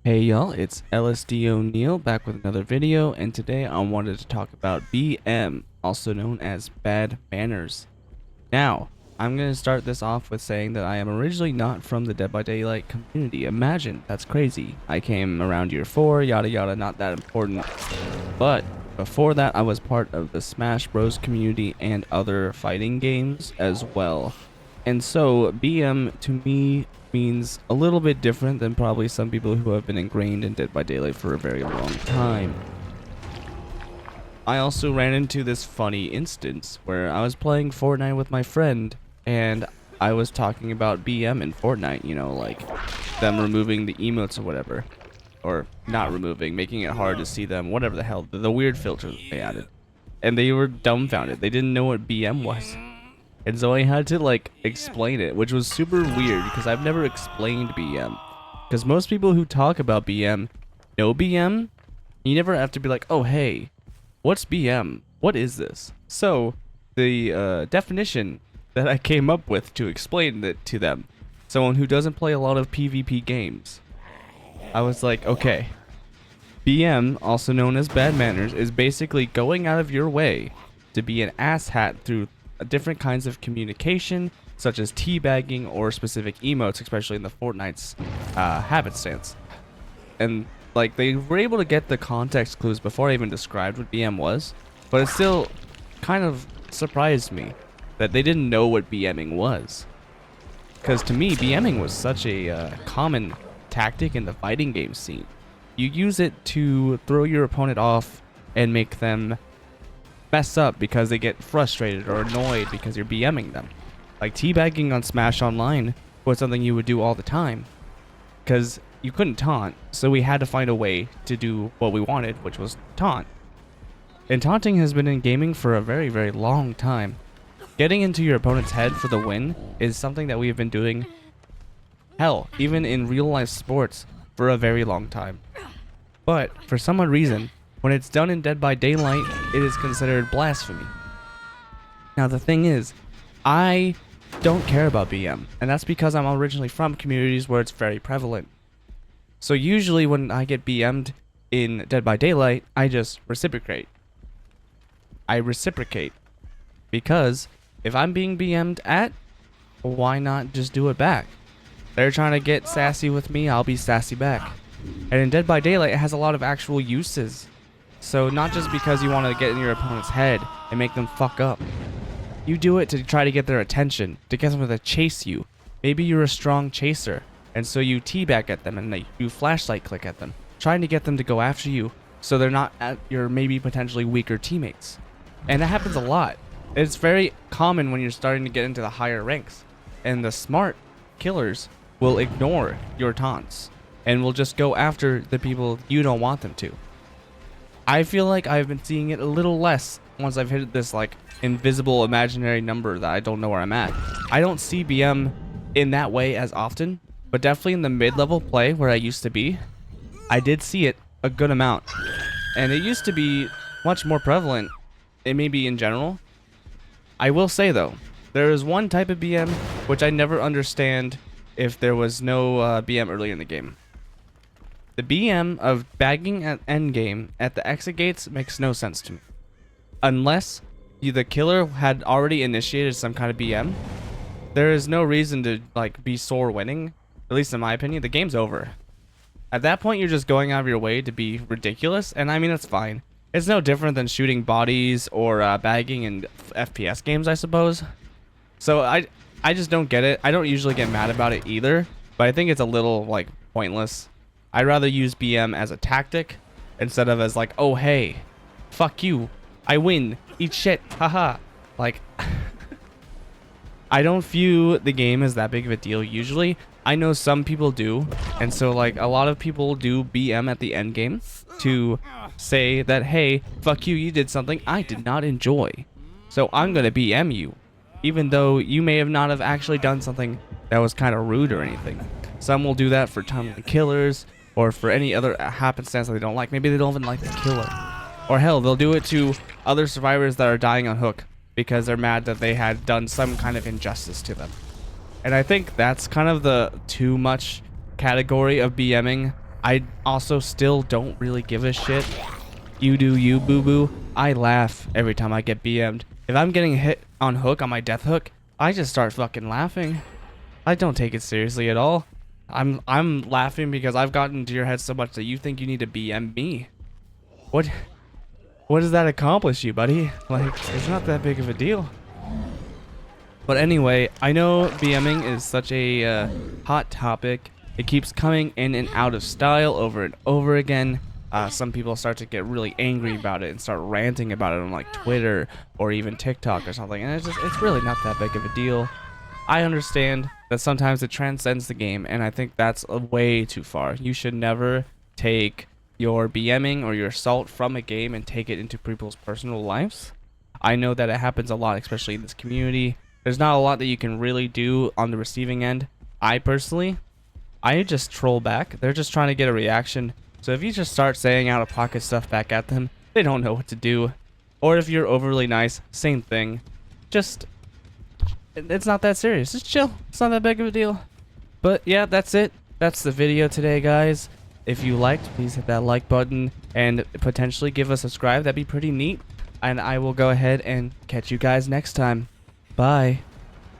Hey y'all, it's LSD O'Neill back with another video, and today I wanted to talk about BM, also known as bad manners. Now, I'm going to start this off with saying that I am originally not from the Dead by Daylight community. Imagine, that's crazy. I came around year 4, yada yada, not that important. But before that, I was part of the Smash Bros community and other fighting games as well. And so, BM to me means a little bit different than probably some people who have been ingrained in Dead by Daylight for a very long time. I also ran into this funny instance where I was playing Fortnite with my friend and I was talking about BM in Fortnite, you know, like them removing the emotes or whatever. Or not removing, making it hard to see them, whatever the hell, the weird filter that they added. And they were dumbfounded. They didn't know what BM was. And so I had to like explain it, which was super weird because I've never explained BM. Because most people who talk about BM know BM. You never have to be like, oh hey, what's BM? What is this? So the definition that I came up with to explain it to them, someone who doesn't play a lot of PvP games, I was like, okay, BM, also known as bad manners, is basically going out of your way to be an asshat through different kinds of communication, such as teabagging or specific emotes, especially in the Fortnite's habit stance. And like they were able to get the context clues before I even described what BM was, but it still kind of surprised me that they didn't know what BMing was. Because to me, BMing was such a common tactic in the fighting game scene. You use it to throw your opponent off and make them mess up because they get frustrated or annoyed because you're BMing them. Like teabagging on Smash Online was something you would do all the time because you couldn't taunt, so we had to find a way to do what we wanted, which was taunt. And taunting has been in gaming for a very, very long time. Getting into your opponent's head for the win is something that we have been doing, hell, even in real life sports for a very long time. But for some odd reason, when it's done in Dead by Daylight, it is considered blasphemy. Now the thing is, I don't care about BM, and that's because I'm originally from communities where it's very prevalent. So usually when I get BM'd in Dead by Daylight, I just reciprocate. I reciprocate. Because if I'm being BM'd at, why not just do it back? They're trying to get sassy with me, I'll be sassy back. And in Dead by Daylight, it has a lot of actual uses. So not just because you want to get in your opponent's head and make them fuck up. You do it to try to get their attention, to get them to chase you. Maybe you're a strong chaser, and so you teabag at them and you flashlight click at them, trying to get them to go after you so they're not at your maybe potentially weaker teammates. And that happens a lot. It's very common when you're starting to get into the higher ranks. And the smart killers will ignore your taunts and will just go after the people you don't want them to. I feel like I've been seeing it a little less once I've hit this like invisible imaginary number that I don't know where I'm at. I don't see BM in that way as often, but definitely in the mid-level play where I used to be, I did see it a good amount. And it used to be much more prevalent, it may be in general. I will say though, there is one type of BM which I never understand if there was no BM earlier in the game. The BM of bagging at Endgame at the exit gates makes no sense to me. Unless the killer had already initiated some kind of BM, there is no reason to like be sore winning. At least in my opinion, the game's over. At that point, you're just going out of your way to be ridiculous, and I mean, that's fine. It's no different than shooting bodies or bagging in FPS games, I suppose. So I just don't get it. I don't usually get mad about it either, but I think it's a little like pointless. I'd rather use BM as a tactic instead of as like, oh hey, fuck you, I win, eat shit, haha. Like, I don't view the game as that big of a deal usually. I know some people do, and so like a lot of people do BM at the end game to say that, hey, fuck you, you did something I did not enjoy, so I'm gonna BM you, even though you may have not have actually done something that was kind of rude or anything. Some will do that for tunneling killers, or for any other happenstance that they don't like. Maybe they don't even like the killer. Or hell, they'll do it to other survivors that are dying on hook because they're mad that they had done some kind of injustice to them. And I think that's kind of the too much category of BMing. I also still don't really give a shit. You do you, boo boo. I laugh every time I get BM'd. If I'm getting hit on hook, on my death hook, I just start fucking laughing. I don't take it seriously at all. I'm laughing because I've gotten into your head so much that you think you need to BM me. What does that accomplish you, buddy? Like, it's not that big of a deal. But anyway, I know BMing is such a hot topic. It keeps coming in and out of style over and over again. Some people start to get really angry about it and start ranting about it on like Twitter or even TikTok or something, and it's really not that big of a deal. I understand that sometimes it transcends the game, and I think that's way too far. You should never take your BMing or your assault from a game and take it into people's personal lives. I know that it happens a lot, especially in this community. There's not a lot that you can really do on the receiving end. I just troll back. They're just trying to get a reaction. So if you just start saying out of pocket stuff back at them, they don't know what to do. Or if you're overly nice, same thing. It's not that serious. Just chill. It's not that big of a deal. But yeah, that's it. That's the video today, guys. If you liked, please hit that like button and potentially give a subscribe. That'd be pretty neat. And I will go ahead and catch you guys next time. Bye.